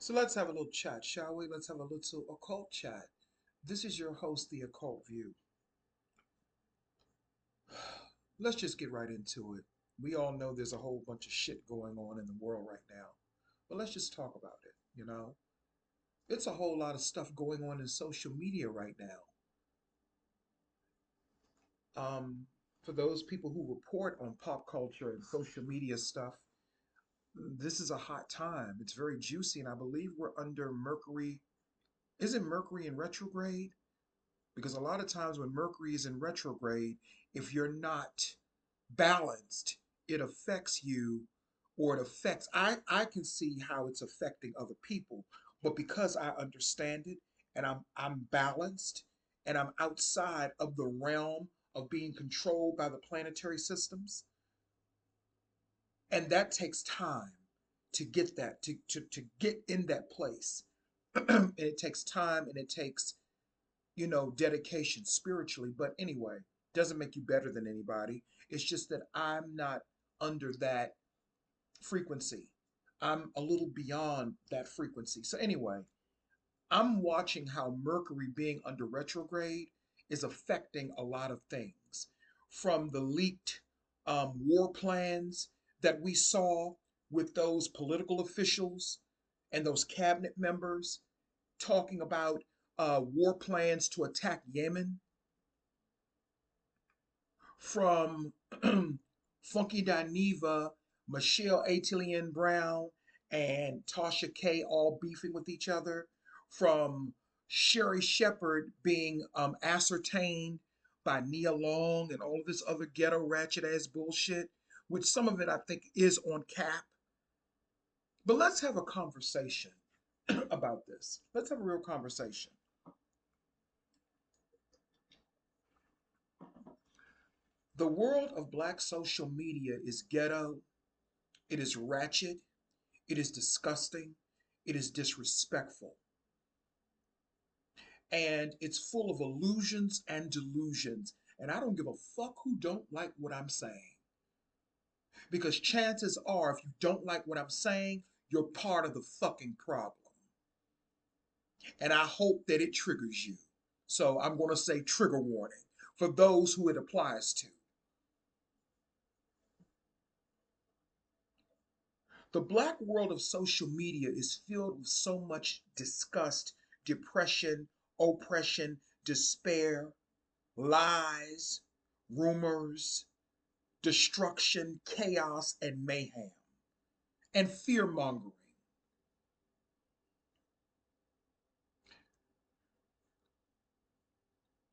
So let's have a little chat, shall we? Let's have a little occult chat. This is your host, The Occult View. Let's just get right into it. We all know there's a whole bunch of shit going on in the world right now, but let's just talk about it. It's a whole lot of stuff going on in social media right now. Um, for those people who report on pop culture and social media stuff, this is a hot time. It's very juicy, and I believe we're under Mercury. Isn't Mercury in retrograde? Because a lot of times when Mercury is in retrograde, if you're not balanced, it affects you or it affects, I can see how it's affecting other people. But because I understand it and I'm balanced and I'm outside of the realm of being controlled by the planetary systems, and that takes time to get that, to get in that place. And it takes time and it takes dedication spiritually. But anyway, doesn't make you better than anybody. It's just that I'm not under that frequency. I'm a little beyond that frequency. So anyway, I'm watching how Mercury being under retrograde is affecting a lot of things. From the leaked war plans that we saw with those political officials and those cabinet members talking about war plans to attack Yemen, from Funky Dineva, Michelle Atilian Brown, and Tasha K all beefing with each other, from Sherry Shepard being ascertained by Nia Long and all of this other ghetto ratchet ass bullshit, which some of it I think is on cap. But let's have a conversation about this. Let's have a real conversation. The world of black social media is ghetto, it is ratchet, it is disgusting, it is disrespectful, and it's full of illusions and delusions. And I don't give a fuck who don't like what I'm saying. Because chances are, if you don't like what I'm saying, you're part of the fucking problem. And I hope that it triggers you. So I'm going to say trigger warning for those who it applies to. The black world of social media is filled with so much disgust, depression, oppression, despair, lies, rumors, destruction, chaos, and mayhem, and fear mongering.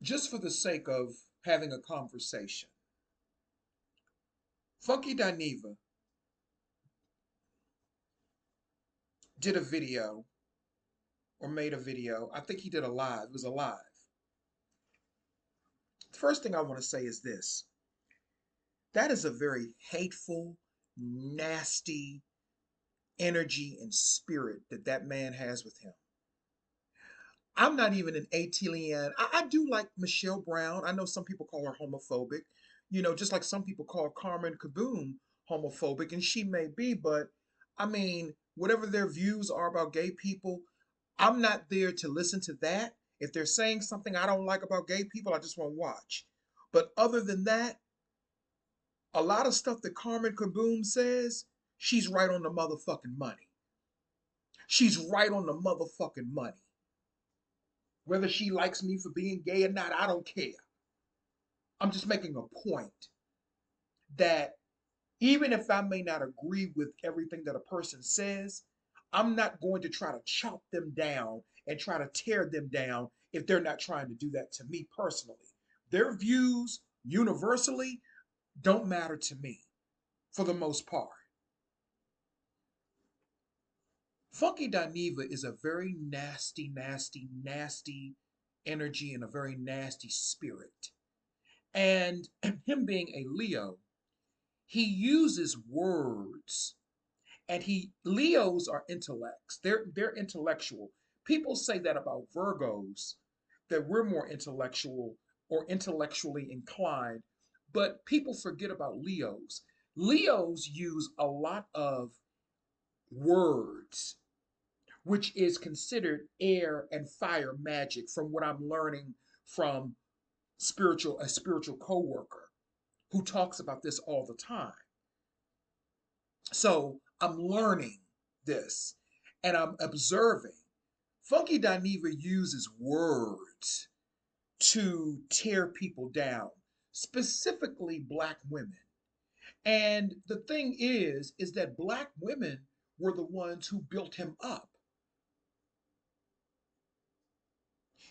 Just for the sake of having a conversation, Funky Dineva did a video or made a video. I think he did a live. It was a live. The first thing I want to say is this: that is a very hateful, nasty energy and spirit that that man has with him. I'm not even an Atilian. I do like Michelle Brown. I know some people call her homophobic, just like some people call Carmen Kaboom homophobic, and she may be, but I mean, whatever their views are about gay people, I'm not there to listen to that. If they're saying something I don't like about gay people, I just won't watch. But other than that, a lot of stuff that Carmen Kaboom says, she's right on the motherfucking money. She's right on the motherfucking money. Whether she likes me for being gay or not, I don't care. I'm just making a point that even if I may not agree with everything that a person says, I'm not going to try to chop them down and try to tear them down if they're not trying to do that to me personally. Their views universally don't matter to me for the most part. Funky Dineva is a very nasty, nasty, nasty energy and a very nasty spirit. And him being a Leo, he uses words, and he Leos are intellects. They're intellectual. People say that about Virgos, that we're more intellectual or intellectually inclined, but people forget about Leos. Leos use a lot of words, which is considered air and fire magic from what I'm learning from a spiritual co-worker who talks about this all the time. So I'm learning this and I'm observing. Funky Dineva uses words to tear people down, specifically black women. And the thing is that black women were the ones who built him up.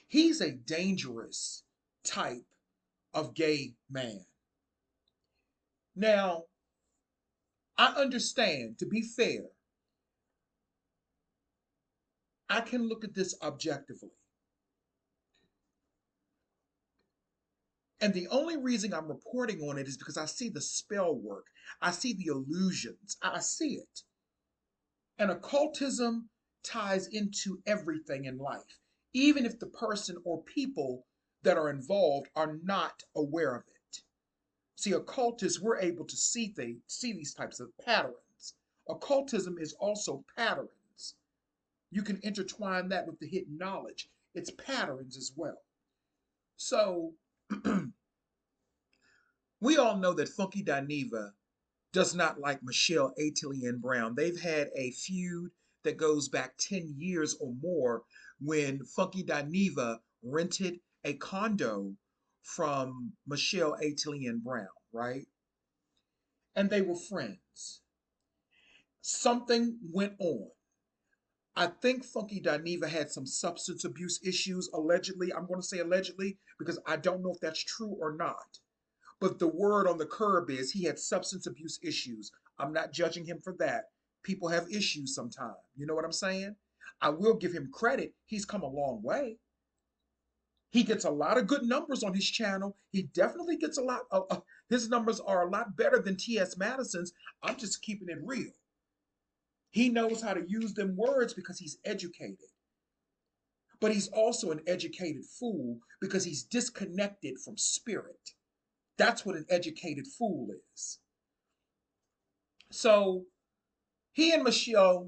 He's a dangerous type of gay man. Now, I understand, to be fair, I can look at this objectively. And the only reason I'm reporting on it is because I see the spell work. I see the illusions. I see it. And occultism ties into everything in life, even if the person or people that are involved are not aware of it. See, occultists, we're able to see these types of patterns. Occultism is also patterns. You can intertwine that with the hidden knowledge. It's patterns as well. So we all know that Funky Dineva does not like Michelle Atilian Brown. They've had a feud that goes back 10 years or more when Funky Dineva rented a condo from Michelle Atilian Brown, right? And they were friends. Something went on. I think Funky Dineva had some substance abuse issues, allegedly. I'm going to say allegedly because I don't know if that's true or not. But the word on the curb is he had substance abuse issues. I'm not judging him for that. People have issues sometimes. You know what I'm saying? I will give him credit. He's come a long way. He gets a lot of good numbers on his channel. He definitely gets a lot. His numbers are a lot better than T.S. Madison's. I'm just keeping it real. He knows how to use them words because he's educated. But he's also an educated fool because he's disconnected from spirit. That's what an educated fool is. So he and Michelle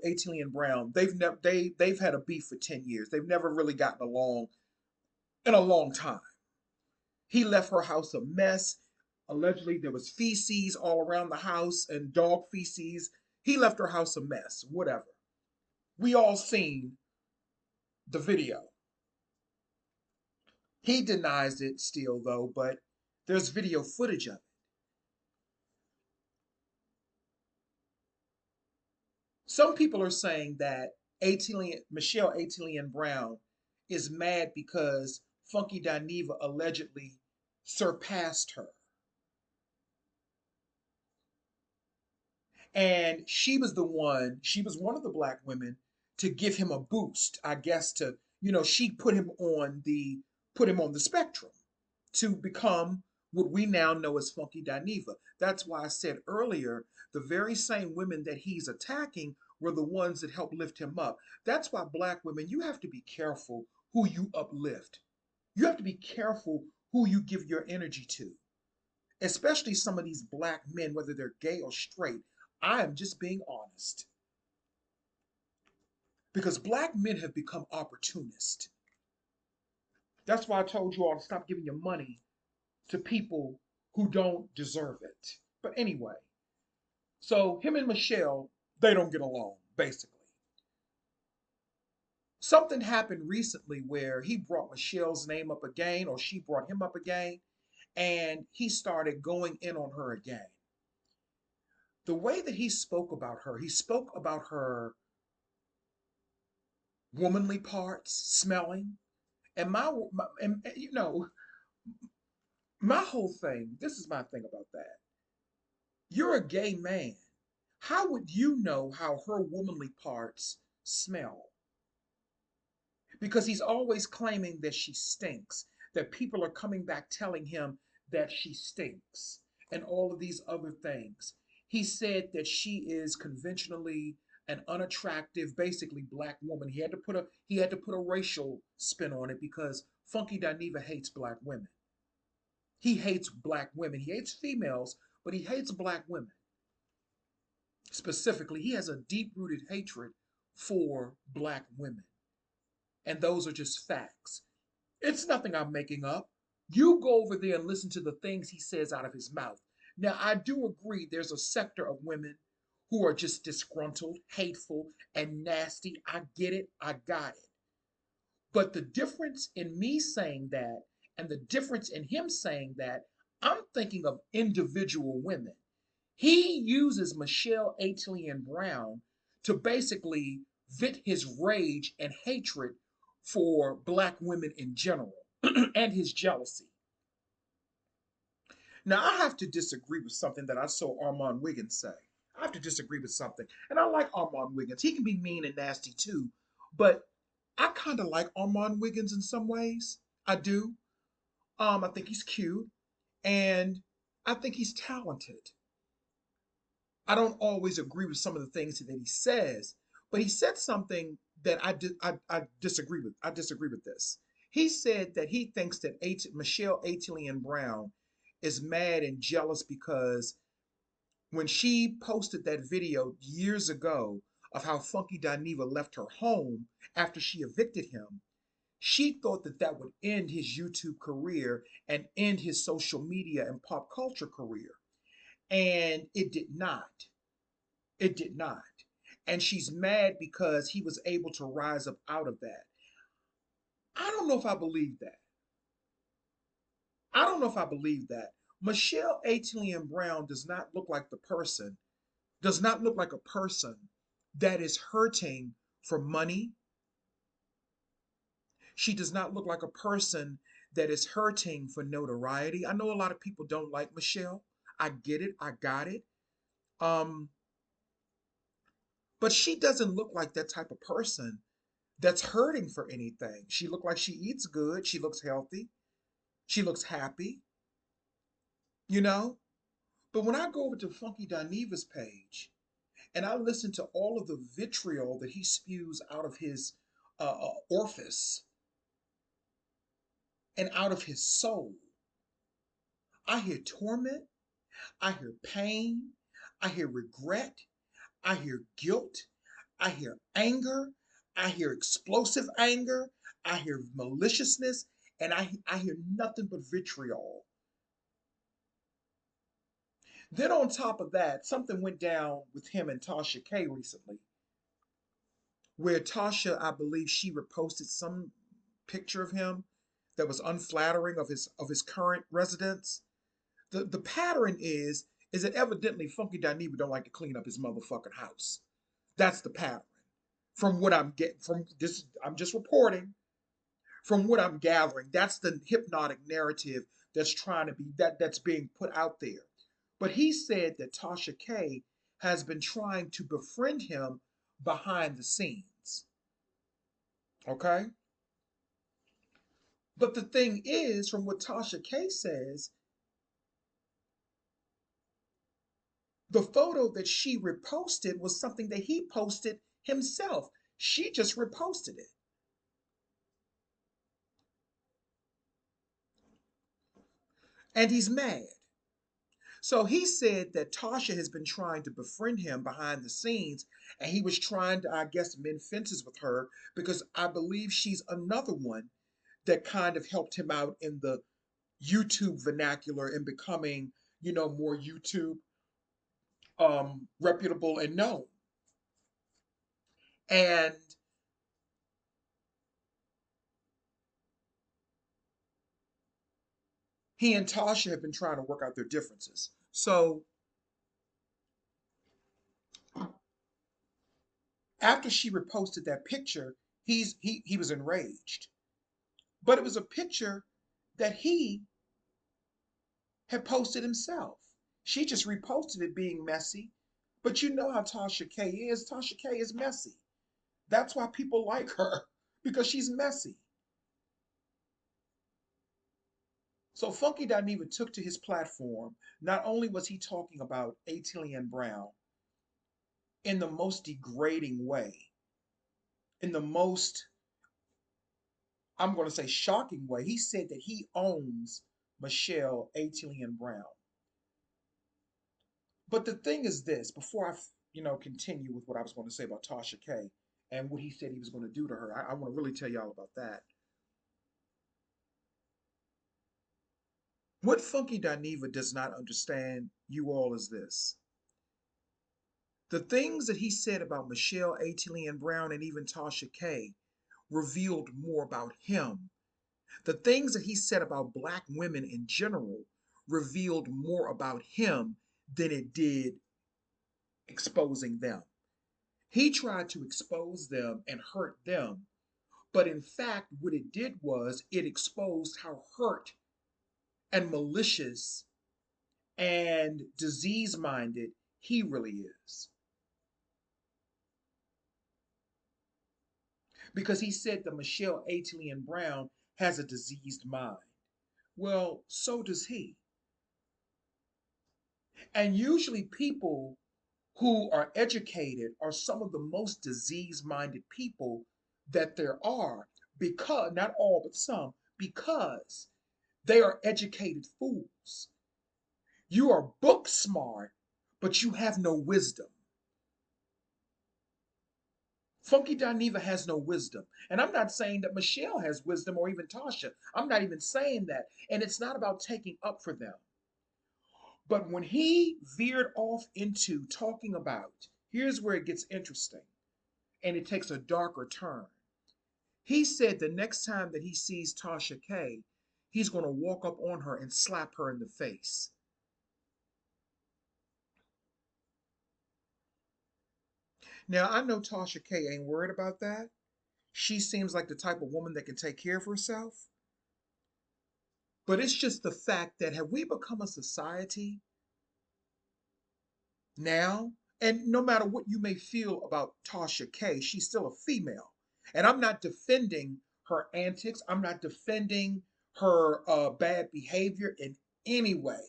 Atilian Brown, they've had a beef for 10 years. They've never really gotten along in a long time. He left her house a mess. Allegedly, there was feces all around the house and dog feces. He left her house a mess. Whatever. We all seen the video. He denies it still, though, but there's video footage of it. Some people are saying that Michelle Atilian Brown is mad because Funky Dineva allegedly surpassed her. And she was one of the black women to give him a boost, I guess she put him on the spectrum to become what we now know as Funky Dineva. That's why I said earlier, the very same women that he's attacking were the ones that helped lift him up. That's why black women, you have to be careful who you uplift. You have to be careful who you give your energy to, especially some of these black men, whether they're gay or straight. I am just being honest. Because black men have become opportunists. That's why I told you all to stop giving your money to people who don't deserve it. But anyway, so him and Michelle, they don't get along, basically. Something happened recently where he brought Michelle's name up again, or she brought him up again, and he started going in on her again. The way that he spoke about her womanly parts smelling, and my whole thing. This is my thing about that. You're a gay man. How would you know how her womanly parts smell? Because he's always claiming that she stinks, that people are coming back telling him that she stinks, and all of these other things. He said that she is conventionally an unattractive, basically black woman. He had to put a racial spin on it because Funky Dineva hates black women. He hates black women. He hates females, but he hates black women. Specifically, he has a deep rooted hatred for black women. And those are just facts. It's nothing I'm making up. You go over there and listen to the things he says out of his mouth. Now, I do agree there's a sector of women who are just disgruntled, hateful, and nasty. I get it. I got it. But the difference in me saying that and the difference in him saying that, I'm thinking of individual women. He uses Michelle Atelian Brown to basically vent his rage and hatred for black women in general and his jealousy. Now, I have to disagree with something that I saw Armand Wiggins say. I have to disagree with something. And I like Armand Wiggins. He can be mean and nasty too, but I kind of like Armand Wiggins in some ways. I do. I think he's cute and I think he's talented. I don't always agree with some of the things that he says, but he said something that I disagree with. I disagree with this. He said that he thinks that Michelle Atelian Brown is mad and jealous because when she posted that video years ago of how Funky Dineva left her home after she evicted him, she thought that that would end his YouTube career and end his social media and pop culture career. And it did not. It did not. And she's mad because he was able to rise up out of that. I don't know if I believe that. I don't know if I believe that. Michelle Atelian Brown does not look like the person, does not look like a person that is hurting for money. She does not look like a person that is hurting for notoriety. I know a lot of people don't like Michelle. I get it. I got it. Um, but she doesn't look like that type of person that's hurting for anything. She looks like she eats good. She looks healthy. She looks happy, you know? But when I go over to Funky Dineva's page and I listen to all of the vitriol that he spews out of his orifice and out of his soul, I hear torment, I hear pain, I hear regret, I hear guilt, I hear anger, I hear explosive anger, I hear maliciousness, and I hear nothing but vitriol. Then on top of that, something went down with him and Tasha K recently, where Tasha, I believe she reposted some picture of him that was unflattering of his current residence. The pattern is that evidently Funky Dineva don't like to clean up his motherfucking house. That's the pattern. From what I'm getting from this, I'm just reporting. From what I'm gathering, that's the hypnotic narrative that's trying to be that's being put out there. But he said that Tasha K has been trying to befriend him behind the scenes. Okay? But the thing is, from what Tasha K says, the photo that she reposted was something that he posted himself. She just reposted it. And he's mad. So he said that Tasha has been trying to befriend him behind the scenes, and he was trying to, I guess, mend fences with her because I believe she's another one that kind of helped him out in the YouTube vernacular and becoming, more YouTube reputable and known. And he and Tasha have been trying to work out their differences. So after she reposted that picture, he was enraged. But it was a picture that he had posted himself. She just reposted it being messy. But you know how Tasha K is. Tasha K is messy. That's why people like her, because she's messy. So Funky Dineva took to his platform. Not only was he talking about Atelian Brown in the most degrading way, in the most, I'm going to say, shocking way, he said that he owns Michelle Atelian Brown. But the thing is this, before I continue with what I was going to say about Tasha K and what he said he was going to do to her. I want to really tell y'all about that. What Funky Dineva does not understand, you all, is this. The things that he said about Michelle Atilian Brown and even Tasha K revealed more about him. The things that he said about black women in general revealed more about him than it did exposing them. He tried to expose them and hurt them, but in fact, what it did was it exposed how hurt and malicious and disease minded he really is. Because he said that Michelle Atilian Brown has a diseased mind. Well, so does he. And usually, people who are educated are some of the most disease minded people that there are, because, not all, but some, because they are educated fools. You are book smart, but you have no wisdom. Funky Dineva has no wisdom. And I'm not saying that Michelle has wisdom or even Tasha. I'm not even saying that. And it's not about taking up for them. But when he veered off into talking about, here's where it gets interesting and it takes a darker turn. He said the next time that he sees Tasha K, he's going to walk up on her and slap her in the face. Now, I know Tasha K ain't worried about that. She seems like the type of woman that can take care of herself. But it's just the fact that have we become a society now? And no matter what you may feel about Tasha K, she's still a female. And I'm not defending her antics, I'm not defending her bad behavior in any way.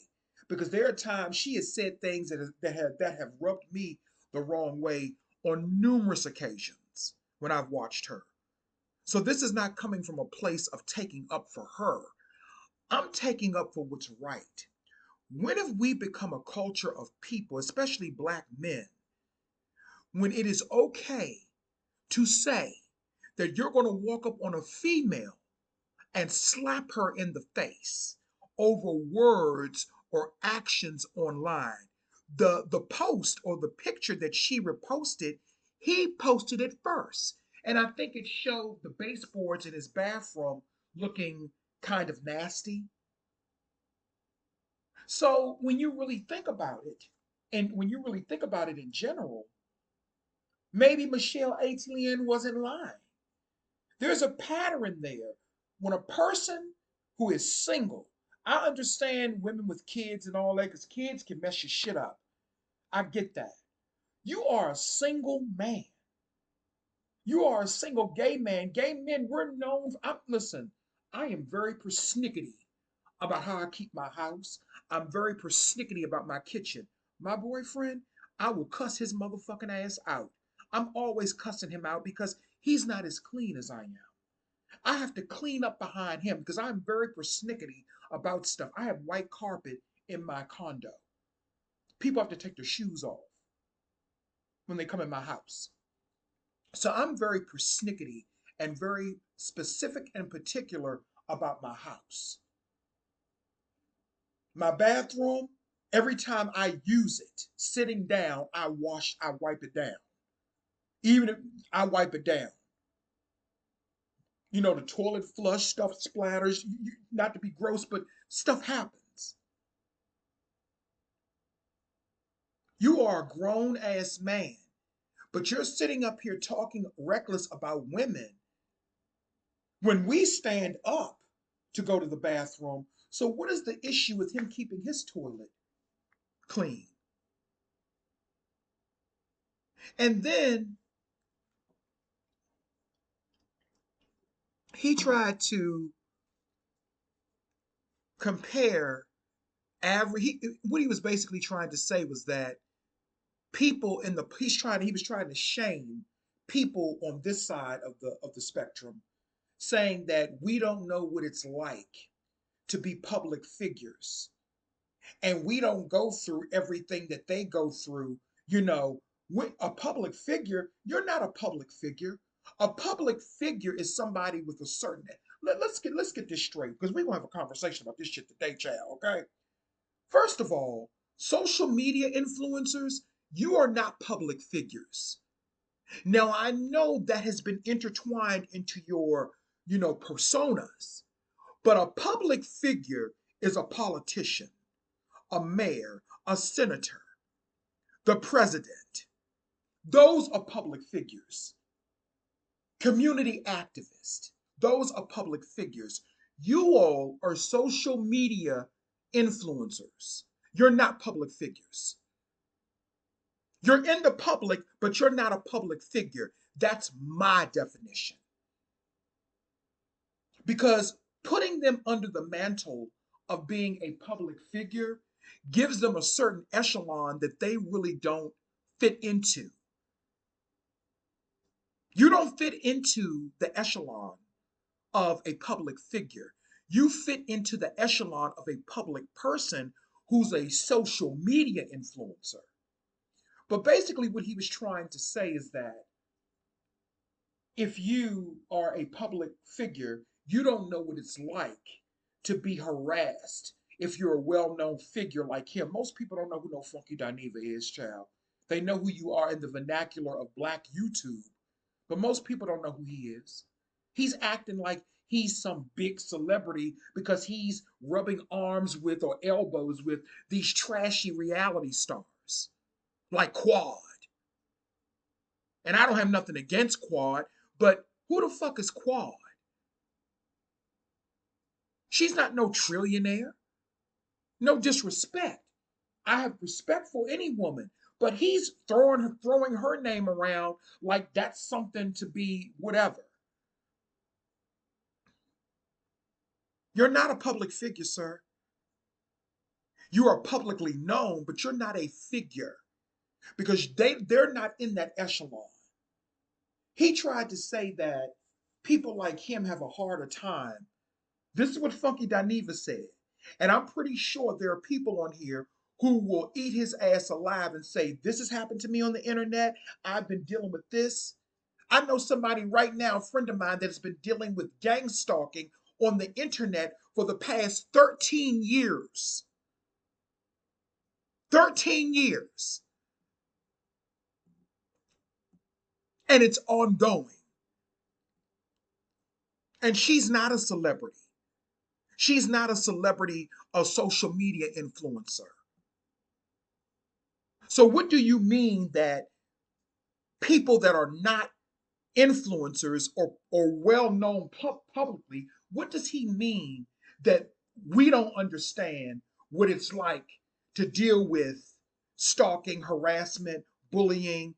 Because there are times she has said things that have rubbed me the wrong way on numerous occasions when I've watched her. So this is not coming from a place of taking up for her. I'm taking up for what's right. When have we become a culture of people, especially black men, when it is okay to say that you're going to walk up on a female and slap her in the face over words or actions online? The post or the picture that she reposted, he posted it first. And I think it showed the baseboards in his bathroom looking kind of nasty. So when you really think about it, and when you really think about it in general, maybe Michelle Atilian wasn't lying. There's a pattern there. When a person who is single, I understand women with kids and all that, because kids can mess your shit up. I get that. You are a single man. You are a single gay man. Gay men, we're known. Listen, I am very persnickety about how I keep my house. I'm very persnickety about my kitchen. My boyfriend, I will cuss his motherfucking ass out. I'm always cussing him out because he's not as clean as I am. I have to clean up behind him because I'm very persnickety about stuff. I have white carpet in my condo. People have to take their shoes off when they come in my house. So I'm very persnickety and very specific and particular about my house. My bathroom, every time I use it, sitting down, I wipe it down. Even if I wipe it down. You know, the toilet flush, stuff splatters, not to be gross, but stuff happens. You are a grown ass man, but you're sitting up here talking reckless about women when we stand up to go to the bathroom. So, what is the issue with him keeping his toilet clean? And then he tried to compare what he was basically trying to say was that people in the he was trying to shame people on this side of the spectrum, saying that we don't know what it's like to be public figures and we don't go through everything that they go through. You know, with a public figure, you're not a public figure. A public figure is somebody with a certain. Let's get this straight because we're gonna have a conversation about this shit today, child. Okay. First of all, social media influencers, you are not public figures. Now I know that has been intertwined into your, personas, but a public figure is a politician, a mayor, a senator, the president. Those are public figures. Community activists. Those are public figures. You all are social media influencers. You're not public figures. You're in the public, but you're not a public figure. That's my definition. Because putting them under the mantle of being a public figure gives them a certain echelon that they really don't fit into. You don't fit into the echelon of a public figure. You fit into the echelon of a public person who's a social media influencer. But basically, what he was trying to say is that if you are a public figure, you don't know what it's like to be harassed if you're a well known figure like him. Most people don't know who no Funky Dineva is, child. They know who you are in the vernacular of Black YouTube, but most people don't know who he is. He's acting like he's some big celebrity because he's rubbing arms with or elbows with these trashy reality stars like Quad. And I don't have nothing against Quad, but who the fuck is Quad? She's not no trillionaire. No disrespect. I have respect for any woman, but he's throwing her name around like that's something to be whatever. You're not a public figure, sir. You are publicly known, but you're not a figure because they're not in that echelon. He tried to say that people like him have a harder time. This is what Funky Dineva said. And I'm pretty sure there are people on here who will eat his ass alive and say, this has happened to me on the internet. I've been dealing with this. I know somebody right now, a friend of mine, that has been dealing with gang stalking on the internet for the past 13 years. 13 years. And it's ongoing. And she's not a celebrity. She's not a celebrity, a social media influencer. So, what do you mean that people that are not influencers or well known publicly, what does he mean that we don't understand what it's like to deal with stalking, harassment, bullying,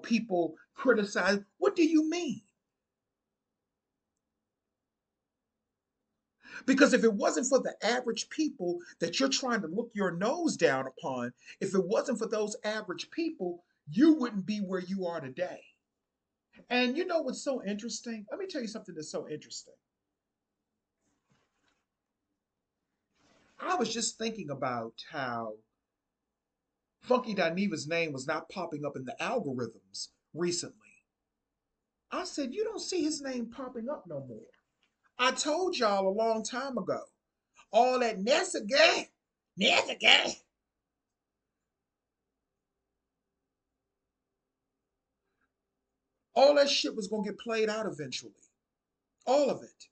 people criticize? What do you mean? Because if it wasn't for the average people that you're trying to look your nose down upon, if it wasn't for those average people, you wouldn't be where you are today. And you know what's so interesting? Let me tell you something that's so interesting. I was just thinking about how Funky Dineva's name was not popping up in the algorithms recently. I said, you don't see his name popping up no more. I told y'all a long time ago. All that Nessa guy, all that shit was going to get played out eventually. All of it.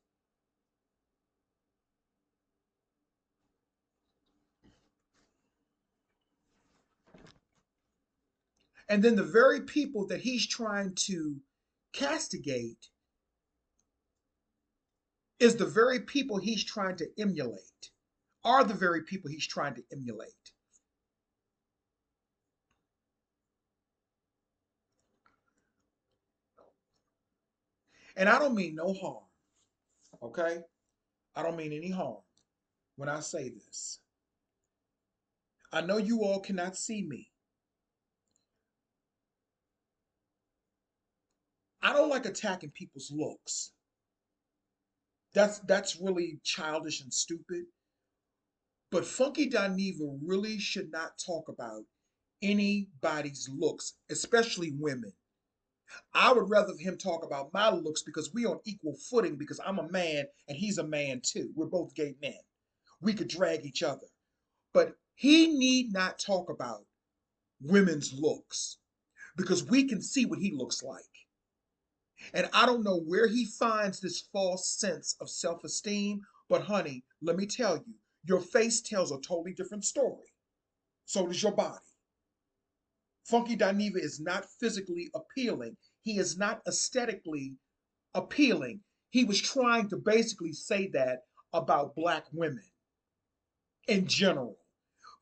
And then the very people that he's trying to castigate is the very people he's trying to emulate, are the very people he's trying to emulate. And I don't mean no harm, okay? I don't mean any harm when I say this. I know you all cannot see me. I don't like attacking people's looks. That's really childish and stupid. But Funky Dineva really should not talk about anybody's looks, especially women. I would rather him talk about my looks because we on equal footing because I'm a man and he's a man too. We're both gay men. We could drag each other. But he need not talk about women's looks because we can see what he looks like. And I don't know where he finds this false sense of self esteem, but honey, let me tell you, your face tells a totally different story. So does your body. Funky Dineva is not physically appealing, he is not aesthetically appealing. He was trying to basically say that about black women in general,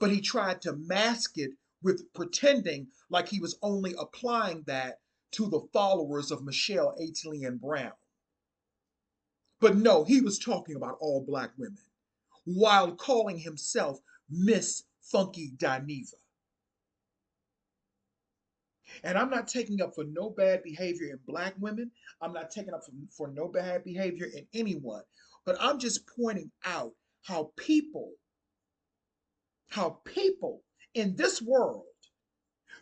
but he tried to mask it with pretending like he was only applying that to the followers of Michelle Atelian Brown. But no, he was talking about all black women while calling himself Miss Funky Dineva. And I'm not taking up for no bad behavior in black women. I'm not taking up for no bad behavior in anyone. But I'm just pointing out how people in this world,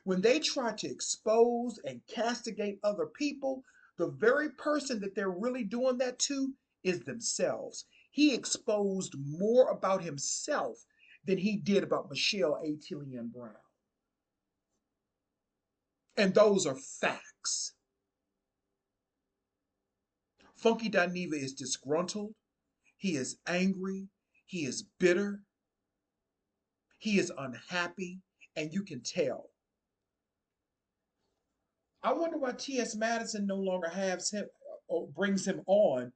when they try to expose and castigate other people, the very person that they're really doing that to is themselves. He exposed more about himself than he did about Michelle Atelian Brown. And those are facts. Funky Dineva is disgruntled. He is angry. He is bitter. He is unhappy. And you can tell. I wonder why T.S. Madison no longer has him or brings him on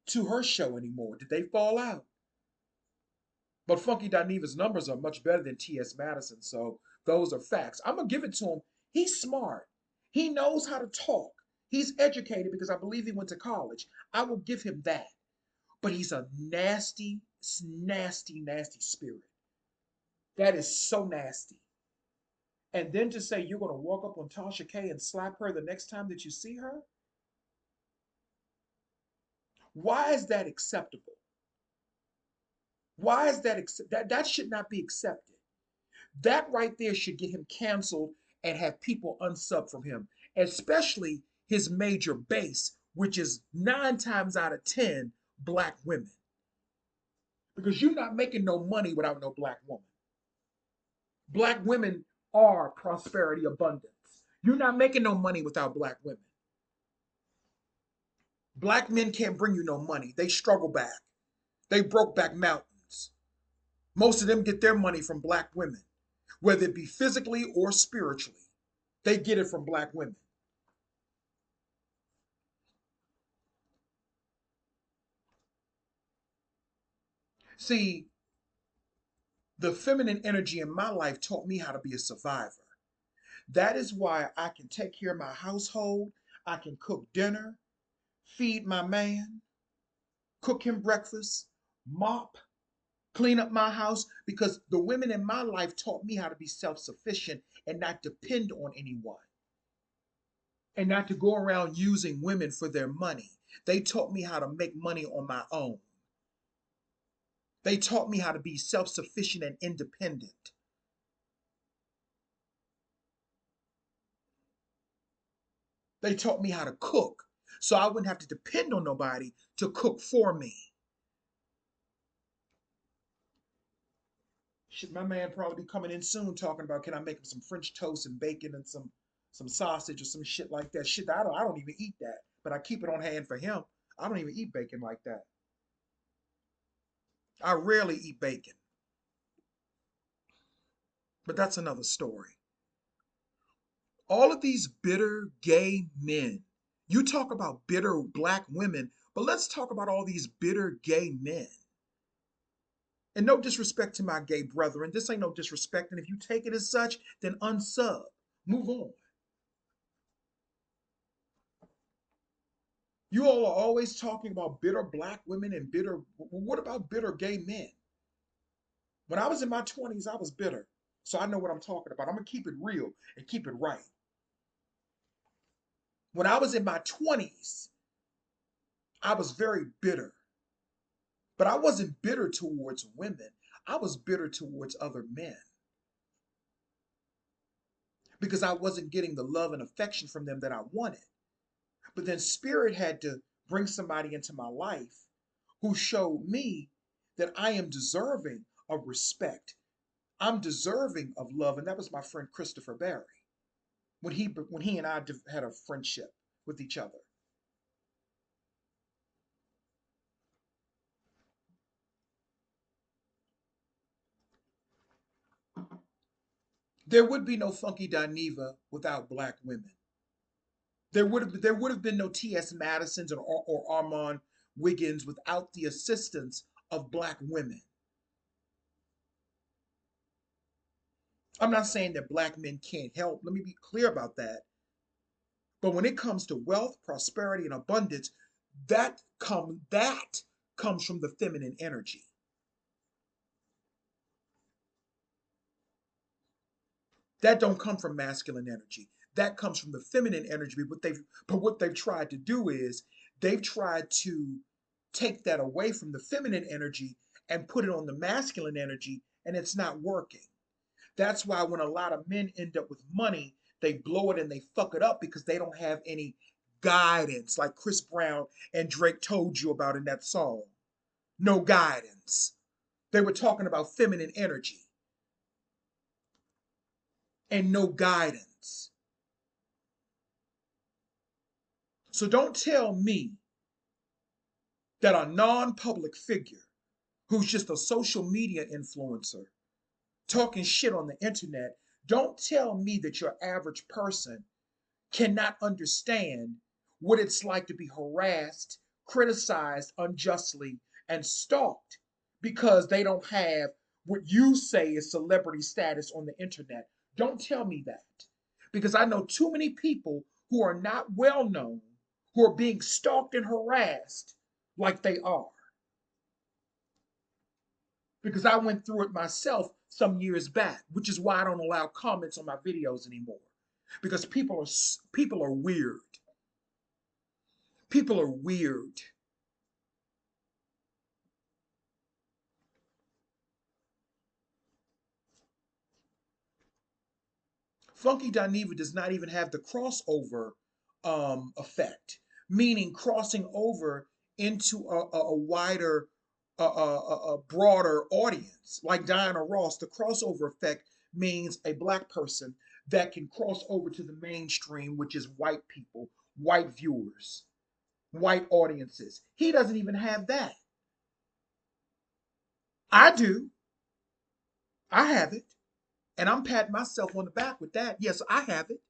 to her show anymore. Did they fall out? But Funky Dineva's numbers are much better than T.S. Madison, so those are facts. I'm gonna give it to him. He's smart. He knows how to talk. He's educated because I believe he went to college. I will give him that. But he's a nasty, nasty, nasty spirit. That is so nasty. And then to say you're gonna walk up on Tasha K and slap her the next time that you see her? Why is that acceptable? Why is that should not be accepted? That right there should get him canceled and have people unsub from him, especially his major base, which is 9 times out of 10 black women. Because you're not making no money without no black woman. Black women are prosperity, abundance. You're not making no money without black women. Black men can't bring you no money. They struggle back. They broke back mountains. Most of them get their money from black women, whether it be physically or spiritually. They get it from black women. See, the feminine energy in my life taught me how to be a survivor. That is why I can take care of my household. I can cook dinner, feed my man, cook him breakfast, mop, clean up my house, because the women in my life taught me how to be self sufficient and not depend on anyone and not to go around using women for their money. They taught me how to make money on my own. They taught me how to be self sufficient and independent. They taught me how to cook so I wouldn't have to depend on nobody to cook for me. Shit, my man probably be coming in soon talking about can I make him some French toast and bacon and some sausage or some shit like that. Shit, I don't even eat that, but I keep it on hand for him. I don't even eat bacon like that. I rarely eat bacon, but that's another story. All of these bitter gay men. You talk about bitter black women, but let's talk about all these bitter gay men. And no disrespect to my gay brethren. This ain't no disrespect. And if you take it as such, then unsub. Move on. You all are always talking about bitter black women and bitter. What about bitter gay men? When I was in my 20s, I was bitter. So I know what I'm talking about. I'm going to keep it real and keep it right. When I was in my 20s, I was very bitter. But I wasn't bitter towards women. I was bitter towards other men because I wasn't getting the love and affection from them that I wanted. But then Spirit had to bring somebody into my life who showed me that I am deserving of respect. I'm deserving of love, and that was my friend Christopher Barry when he and I had a friendship with each other. There would be no Funky Dineva without black women. There would have been no T.S. Madisons or Armand Wiggins without the assistance of black women. I'm not saying that black men can't help. Let me be clear about that. But when it comes to wealth, prosperity, and abundance, that comes from the feminine energy. That don't come from masculine energy. That comes from the feminine energy. But what they've tried to do is they've tried to take that away from the feminine energy and put it on the masculine energy, and it's not working. That's why when a lot of men end up with money, they blow it and they fuck it up because they don't have any guidance, like Chris Brown and Drake told you about in that song. No guidance. They were talking about feminine energy and no guidance. So don't tell me that a non public figure who's just a social media influencer talking shit on the internet, don't tell me that your average person cannot understand what it's like to be harassed, criticized unjustly, and stalked because they don't have what you say is celebrity status on the internet. Don't tell me that. Because I know too many people who are not well known who are being stalked and harassed like they are. Because I went through it myself some years back, which is why I don't allow comments on my videos anymore. Because people are weird. People are weird. Funky Dineva does not even have the crossover effect, meaning crossing over into a wider, a broader audience. Like Diana Ross, the crossover effect means a black person that can cross over to the mainstream, which is white people, white viewers, white audiences. He doesn't even have that. I do. I have it. And I'm patting myself on the back with that. Yes, I have it.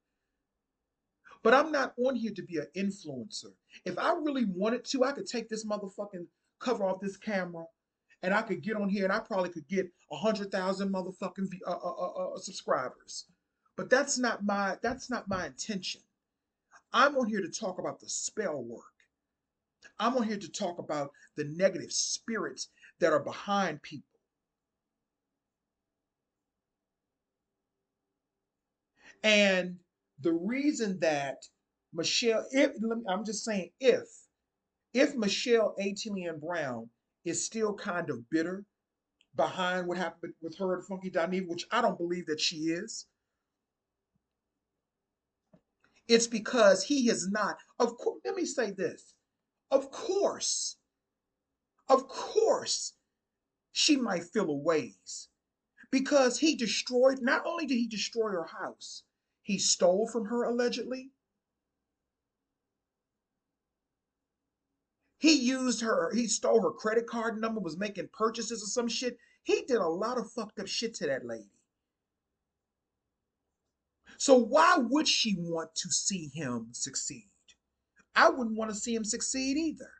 But I'm not on here to be an influencer. If I really wanted to, I could take this motherfucking cover off this camera and I could get on here and I probably could get 100,000 motherfucking subscribers. But that's not my intention. I'm on here to talk about the spell work. I'm on here to talk about the negative spirits that are behind people. And the reason that Michelle, if I'm just saying, if Michelle Atilian Brown is still kind of bitter behind what happened with her and Funky Dineva, which I don't believe that she is, it's because he has not. Of course, let me say this. Of course, of course, she might feel a ways because he destroyed. Not only did he destroy her house, he stole from her allegedly. He stole her credit card number, was making purchases or some shit. He did a lot of fucked up shit to that lady. So why would she want to see him succeed? I wouldn't want to see him succeed either.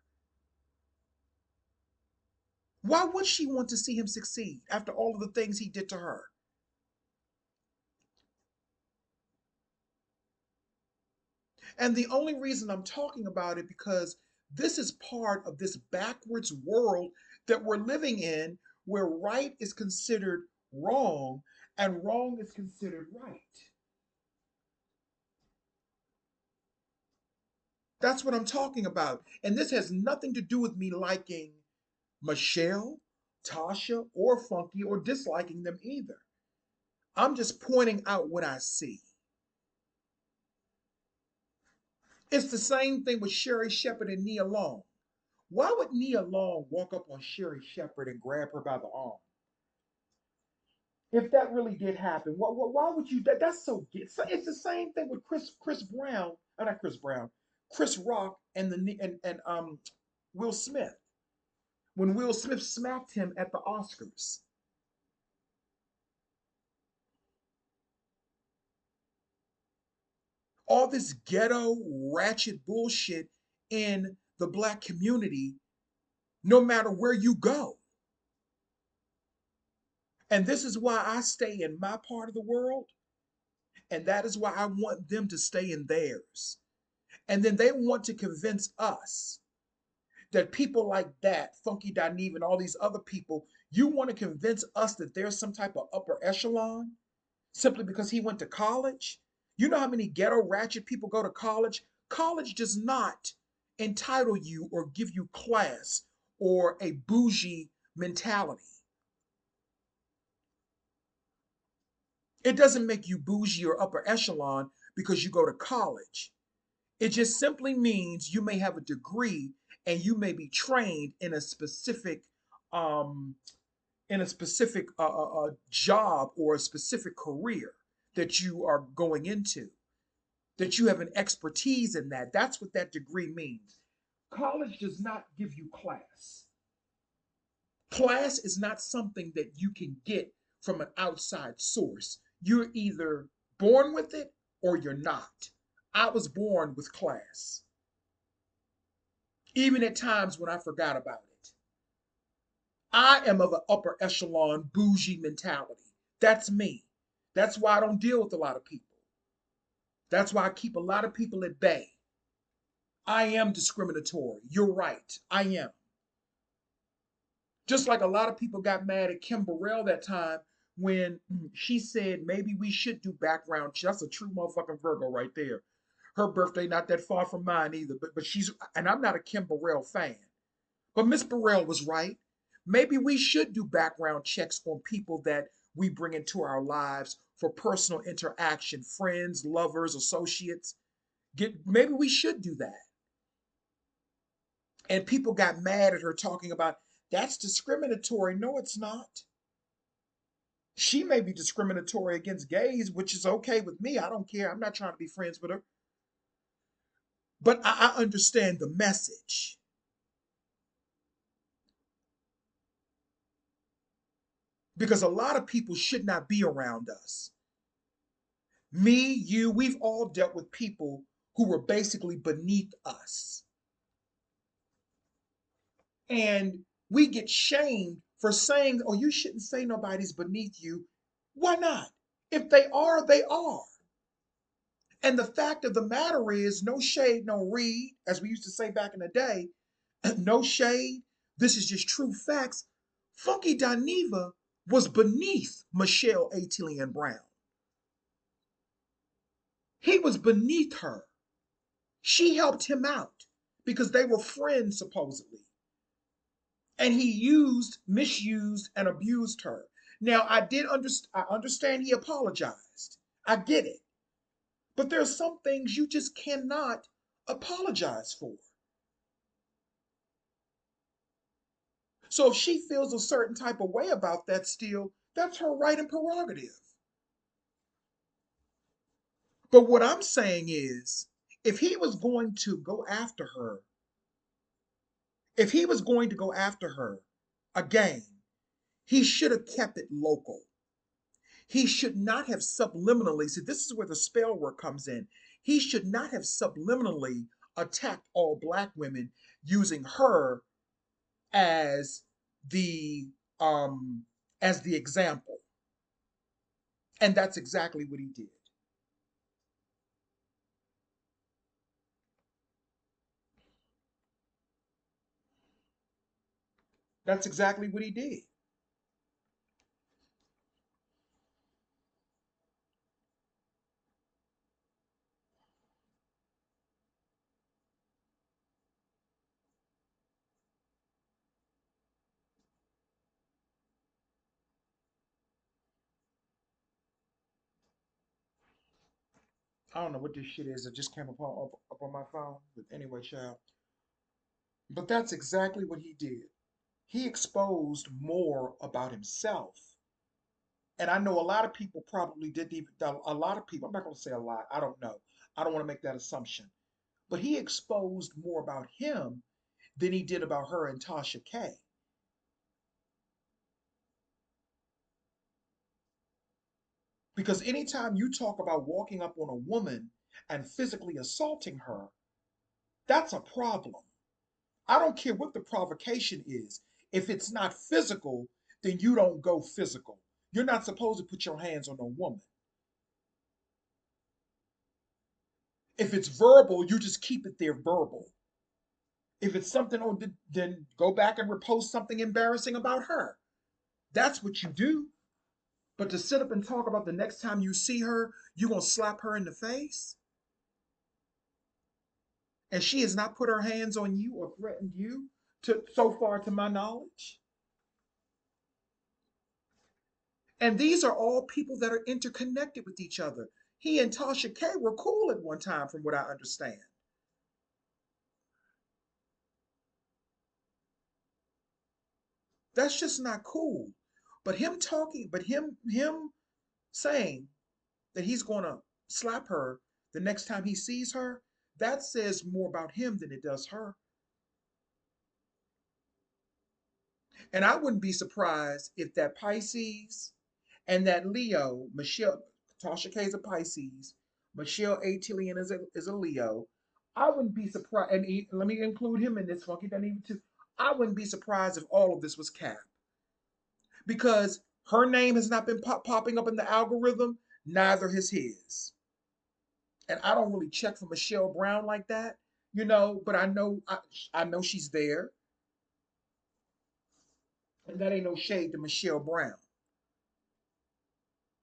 Why would she want to see him succeed after all of the things he did to her? And the only reason I'm talking about it because this is part of this backwards world that we're living in where right is considered wrong and wrong is considered right. That's what I'm talking about. And this has nothing to do with me liking Michelle, Tasha, or Funky or disliking them either. I'm just pointing out what I see. It's the same thing with Sherry Shepherd and Nia Long. Why would Nia Long walk up on Sherry Shepherd and grab her by the arm? If that really did happen, why would you? That's so. It's the same thing with Chris Brown, not Chris Brown, Chris Rock and Will Smith. When Will Smith smacked him at the Oscars, all this ghetto ratchet bullshit in the black community, no matter where you go. And this is why I stay in my part of the world, and that is why I want them to stay in theirs. And then they want to convince us that people like that, Funky Dineva and all these other people, you want to convince us that there's some type of upper echelon simply because he went to college? You know how many ghetto ratchet people go to college? College does not entitle you or give you class or a bougie mentality. It doesn't make you bougie or upper echelon because you go to college. It just simply means you may have a degree and you may be trained um, in a specific job or a specific career that you are going into, that you have an expertise in that. That's what that degree means. College does not give you class. Class is not something that you can get from an outside source. You're either born with it or you're not. I was born with class, even at times when I forgot about it. I am of an upper echelon bougie mentality. That's me. That's why I don't deal with a lot of people. That's why I keep a lot of people at bay. I am discriminatory. You're right. I am. Just like a lot of people got mad at Kim Burrell that time when she said maybe we should do background checks. That's a true motherfucking Virgo right there. Her birthday not that far from mine either, but she's, and I'm not a Kim Burrell fan. But Miss Burrell was right. Maybe we should do background checks on people that we bring into our lives for personal interaction, friends, lovers, associates. Maybe we should do that. And people got mad at her talking about that's discriminatory. No, it's not. She may be discriminatory against gays, which is okay with me. I don't care. I'm not trying to be friends with her. But I understand the message. Because a lot of people should not be around us. Me, you, we've all dealt with people who were basically beneath us. And we get shamed for saying, oh, you shouldn't say nobody's beneath you. Why not? If they are, they are. And the fact of the matter is, no shade, no read, as we used to say back in the day, no shade. This is just true facts. Funky Dineva was beneath Michelle Atilian Brown. He was beneath her. She helped him out because they were friends, supposedly. And he misused, and abused her. Now, I understand he apologized. I get it. But there are some things you just cannot apologize for. So if she feels a certain type of way about that still, that's her right and prerogative. But what I'm saying is, if he was going to go after her, if he was going to go after her again, he should have kept it local. He should not have subliminally, see, this is where the spell work comes in. He should not have subliminally attacked all black women using her as the um as the example. And that's exactly what he did. That's exactly what he did. I don't know what this shit is. It just came up on my phone. But anyway, child. But that's exactly what he did. He exposed more about himself. And I know a lot of people probably didn't even, a lot of people, I'm not going to say a lot, I don't know. I don't want to make that assumption. But he exposed more about him than he did about her and Tasha K. Because anytime you talk about walking up on a woman and physically assaulting her, that's a problem. I don't care what the provocation is. If it's not physical, then you don't go physical. You're not supposed to put your hands on a woman. If it's verbal, you just keep it there verbal. If it's something on, then go back and repost something embarrassing about her. That's what you do. But to sit up and talk about the next time you see her, you're going to slap her in the face? And she has not put her hands on you or threatened you to so far to my knowledge. And these are all people that are interconnected with each other. He and Tasha K were cool at one time, from what I understand. That's just not cool. But him saying that he's gonna slap her the next time he sees her, that says more about him than it does her. And I wouldn't be surprised if that Pisces and that Leo, Michelle, Tasha K is a Pisces, Michelle A. Tillian is a Leo. I wouldn't be surprised, and let me include him in this funky dynamic too. I wouldn't be surprised if all of this was Cap, because her name has not been popping up in the algorithm, neither has his. And I don't really check for Michelle Brown like that, but I know she's there, and that ain't no shade to Michelle Brown,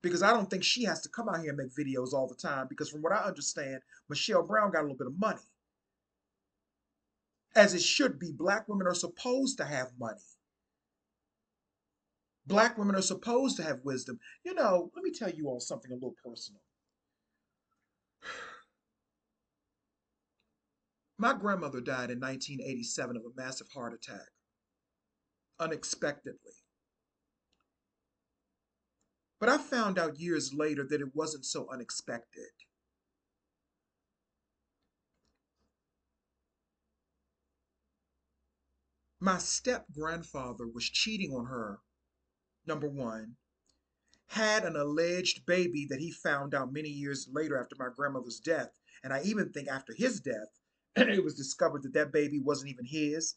because I don't think she has to come out here and make videos all the time, because from what I understand, Michelle Brown got a little bit of money. As it should be, black women are supposed to have money. Black women are supposed to have wisdom. Let me tell you all something a little personal. My grandmother died in 1987 of a massive heart attack, unexpectedly. But I found out years later that it wasn't so unexpected. My step grandfather was cheating on her, number one, had an alleged baby that he found out many years later after my grandmother's death. And I even think after his death, it was discovered that that baby wasn't even his.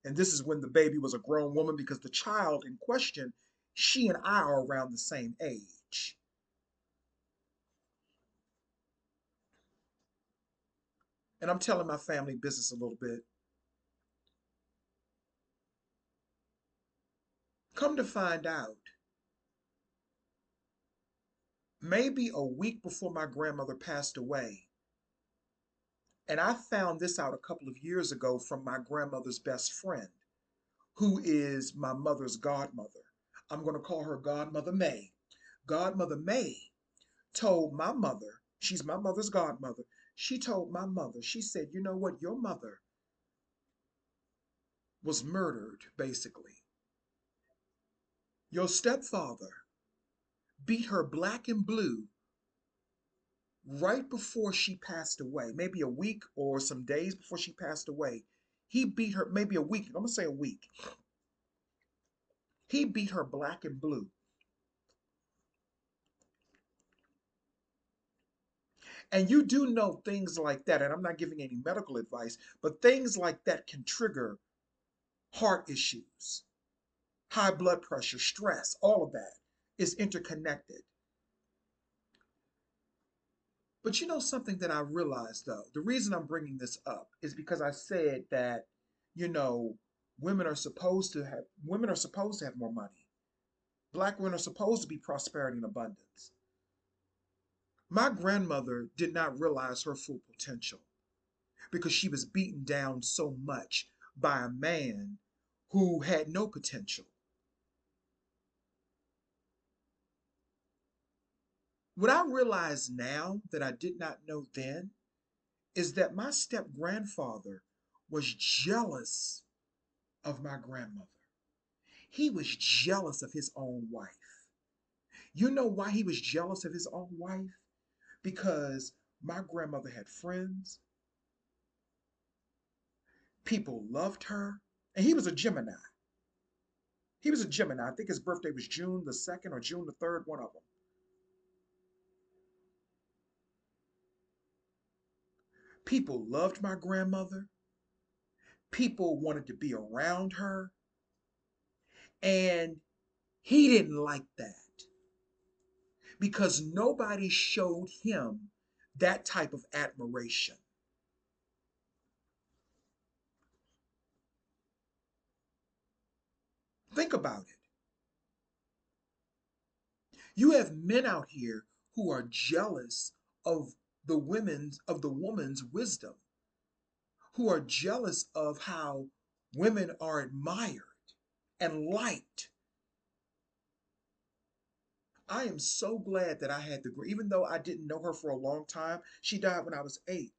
And this is when the baby was a grown woman, because the child in question, she and I are around the same age. And I'm telling my family business a little bit. Come to find out, maybe a week before my grandmother passed away, and I found this out a couple of years ago from my grandmother's best friend, who is my mother's godmother. I'm going to call her Godmother May. Godmother May told my mother, she's my mother's godmother, she told my mother, she said, you know what, your mother was murdered, basically. Your stepfather beat her black and blue right before she passed away, maybe a week or some days before she passed away. He beat her, maybe a week, I'm going to say a week. He beat her black and blue. And you do know things like that, and I'm not giving any medical advice, but things like that can trigger heart issues, high blood pressure, stress, all of that is interconnected. But you know something that I realized, though, the reason I'm bringing this up is because I said that, you know, women are supposed to have more money. Black women are supposed to be prosperity and abundance. My grandmother did not realize her full potential, because she was beaten down so much by a man who had no potential. What I realize now that I did not know then is that my step grandfather was jealous of my grandmother. He was jealous of his own wife. You know why he was jealous of his own wife? Because my grandmother had friends, people loved her, and he was a Gemini. He was a Gemini. I think his birthday was June the 2nd or June the 3rd, one of them. People loved my grandmother. People wanted to be around her. And he didn't like that because nobody showed him that type of admiration. Think about it. You have men out here who are jealous of the woman's wisdom, who are jealous of how women are admired and liked. I am so glad that I had even though I didn't know her for a long time, she died when I was 8.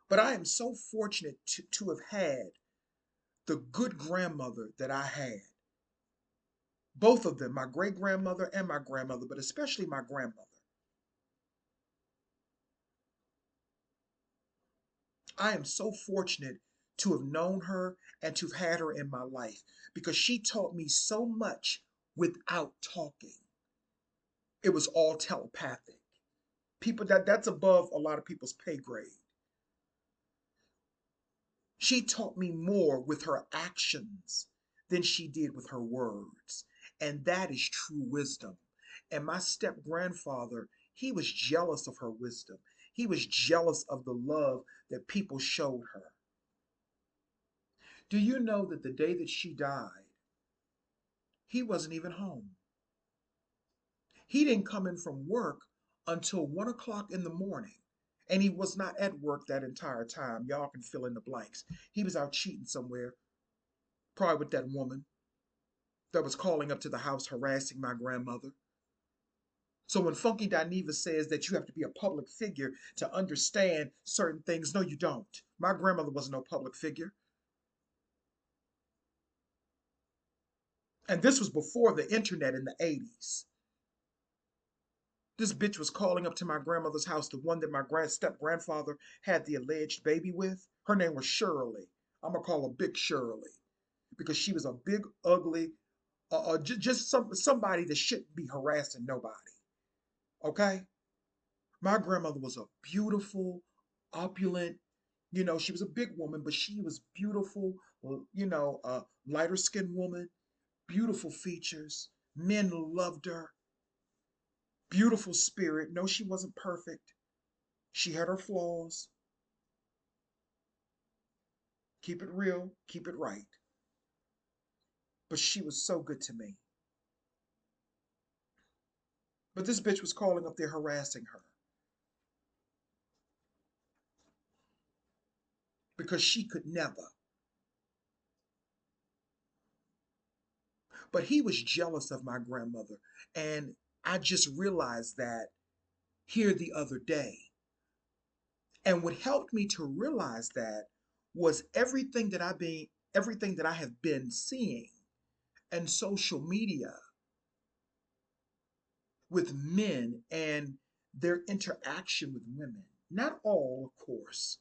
But I am so fortunate to have had the good grandmother that I had. Both of them, my great grandmother and my grandmother, but especially my grandmother. I am so fortunate to have known her and to have had her in my life because she taught me so much without talking. It was all telepathic. People that's above a lot of people's pay grade. She taught me more with her actions than she did with her words. And that is true wisdom. And my step grandfather, he was jealous of her wisdom. He was jealous of the love that people showed her. Do you know that the day that she died, he wasn't even home? He didn't come in from work until 1 o'clock in the morning. And he was not at work that entire time. Y'all can fill in the blanks. He was out cheating somewhere, probably with that woman that was calling up to the house harassing my grandmother. So when Funky Dineva says that you have to be a public figure to understand certain things, no, you don't. My grandmother was no public figure. And this was before the internet in the 80s. This bitch was calling up to my grandmother's house, the one that my step grandfather had the alleged baby with. Her name was Shirley. I'm gonna call her Big Shirley because she was a big, ugly, just somebody that shouldn't be harassing nobody. Okay? My grandmother was a beautiful, opulent, she was a big woman, but she was beautiful, lighter skinned woman, beautiful features. Men loved her, beautiful spirit. No, she wasn't perfect. She had her flaws. Keep it real, keep it right. But she was so good to me. But this bitch was calling up there harassing her because she could never. But he was jealous of my grandmother. And I just realized that here the other day. And what helped me to realize that was everything that I have been seeing and social media with men and their interaction with women. Not all, of course,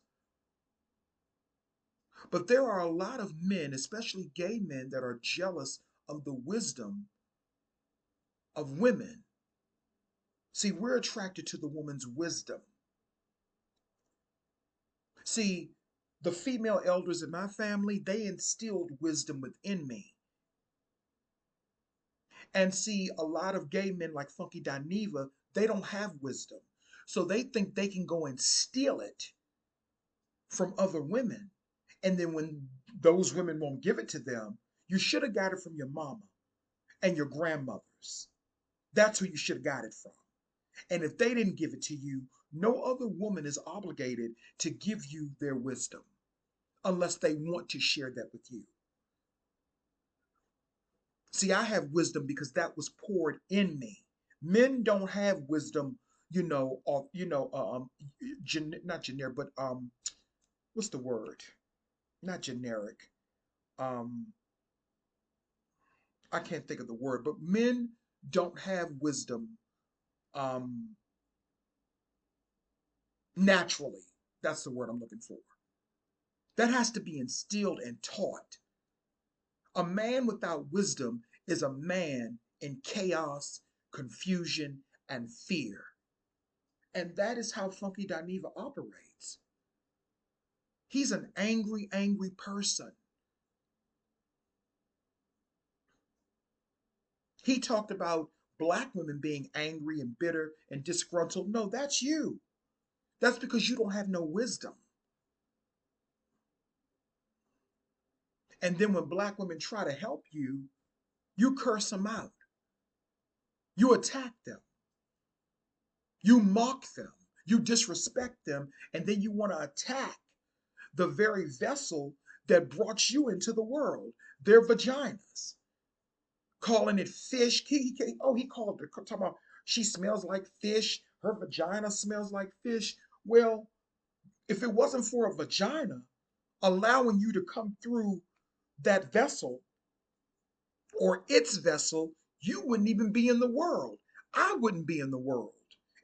but there are a lot of men, especially gay men, that are jealous of the wisdom of women. See, we're attracted to the woman's wisdom. See, the female elders in my family, they instilled wisdom within me. And see, a lot of gay men like Funky Dineva, they don't have wisdom. So they think they can go and steal it from other women. And then when those women won't give it to them, you should have got it from your mama and your grandmothers. That's who you should have got it from. And if they didn't give it to you, no other woman is obligated to give you their wisdom unless they want to share that with you. See, I have wisdom because that was poured in me. Men don't have wisdom, or not generic, but what's the word? Not generic. Um, I can't think of the word, but men don't have wisdom um, naturally. That's the word I'm looking for. That has to be instilled and taught. A man without wisdom is a man in chaos, confusion, and fear. And that is how Funky Dineva operates. He's an angry, angry person. He talked about black women being angry and bitter and disgruntled. No, that's you. That's because you don't have no wisdom. And then when black women try to help you, you curse them out. You attack them. You mock them. You disrespect them. And then you want to attack the very vessel that brought you into the world, their vaginas, calling it fish. He called it, talking about she smells like fish, her vagina smells like fish. Well, if it wasn't for a vagina allowing you to come through that vessel or its vessel, you wouldn't even be in the world. I wouldn't be in the world.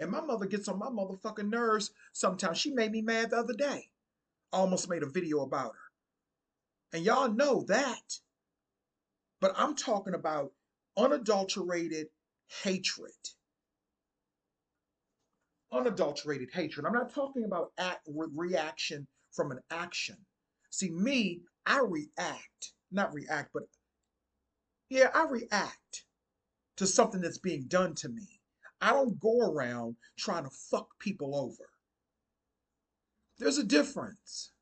And my mother gets on my motherfucking nerves sometimes. She made me mad the other day. I almost made a video about her. And y'all know that. But I'm talking about unadulterated hatred. Unadulterated hatred. I'm not talking about reaction from an action. See, me, I react. Not react, but yeah, I react to something that's being done to me. I don't go around trying to fuck people over. There's a difference.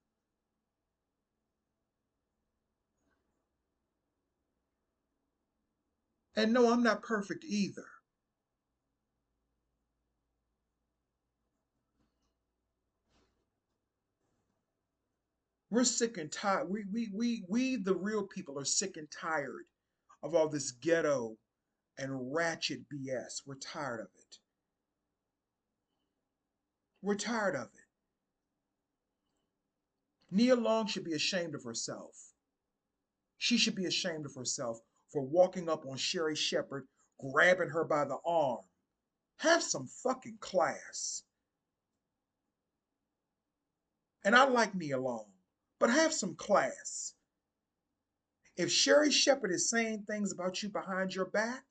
And no, I'm not perfect either. We're sick and tired. We, the real people, are sick and tired of all this ghetto and ratchet BS. We're tired of it. We're tired of it. Nia Long should be ashamed of herself. She should be ashamed of herself for walking up on Sherry Shepherd, grabbing her by the arm. Have some fucking class. And I like Nia Long, but have some class. If Sherry Shepherd is saying things about you behind your back,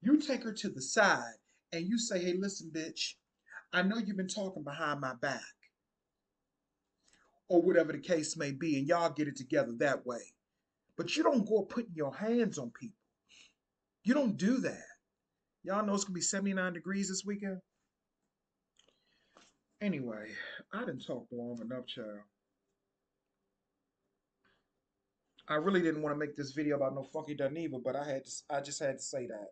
you take her to the side and you say, hey, listen, bitch, I know you've been talking behind my back, or whatever the case may be, and y'all get it together that way. But you don't go putting your hands on people. You don't do that. Y'all know it's gonna be 79 degrees this weekend. Anyway, I didn't talk long enough, child. I really didn't want to make this video about no Funky Dineva, but I just had to say that.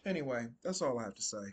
Anyway, that's all I have to say.